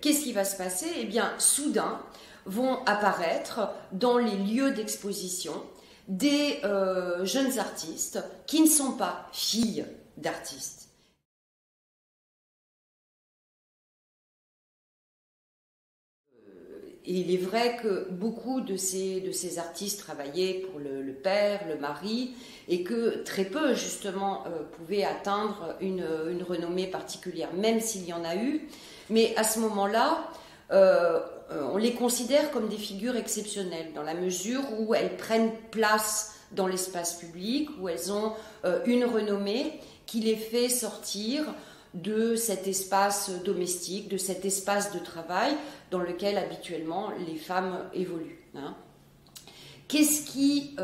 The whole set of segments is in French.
qu'est-ce qui va se passer? Eh bien, soudain, vont apparaître dans les lieux d'exposition des jeunes artistes qui ne sont pas filles d'artistes. Et il est vrai que beaucoup de ces artistes travaillaient pour le père, le mari, et que très peu justement pouvaient atteindre une renommée particulière, même s'il y en a eu. Mais à ce moment-là, on les considère comme des figures exceptionnelles, dans la mesure où elles prennent place dans l'espace public, où elles ont une renommée qui les fait sortir de cet espace domestique, de cet espace de travail dans lequel habituellement les femmes évoluent. Qu'est-ce qui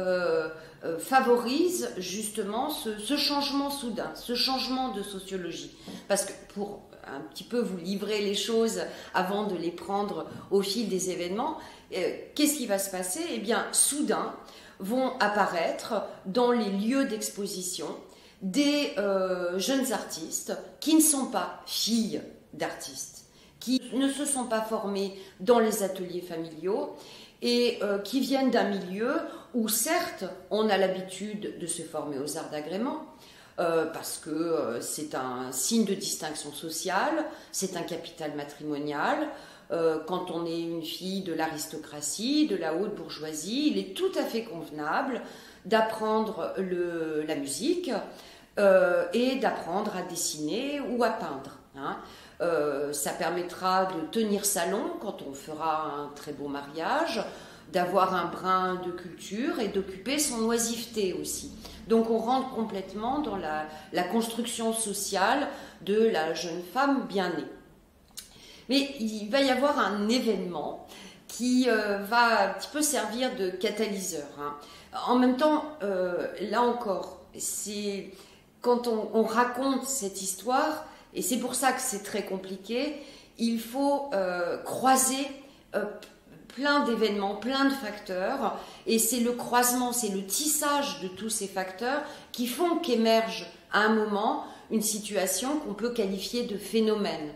favorise justement ce changement soudain, ce changement de sociologie? Parce que pour un petit peu vous livrer les choses avant de les prendre au fil des événements, qu'est-ce qui va se passer? Eh bien, soudain vont apparaître dans les lieux d'exposition des jeunes artistes qui ne sont pas filles d'artistes, qui ne se sont pas formés dans les ateliers familiaux et qui viennent d'un milieu où certes on a l'habitude de se former aux arts d'agrément parce que c'est un signe de distinction sociale, c'est un capital matrimonial. Quand on est une fille de l'aristocratie, de la haute bourgeoisie, il est tout à fait convenable d'apprendre la musique et d'apprendre à dessiner ou à peindre. Ça permettra de tenir salon quand on fera un très beau mariage, d'avoir un brin de culture et d'occuper son oisiveté aussi. Donc on rentre complètement dans la construction sociale de la jeune femme bien née. Mais il va y avoir un événement qui va un petit peu servir de catalyseur. En même temps, là encore, c'est quand on raconte cette histoire, et c'est pour ça que c'est très compliqué, il faut croiser plein d'événements, plein de facteurs, et c'est le croisement, c'est le tissage de tous ces facteurs qui font qu'émerge à un moment une situation qu'on peut qualifier de phénomène.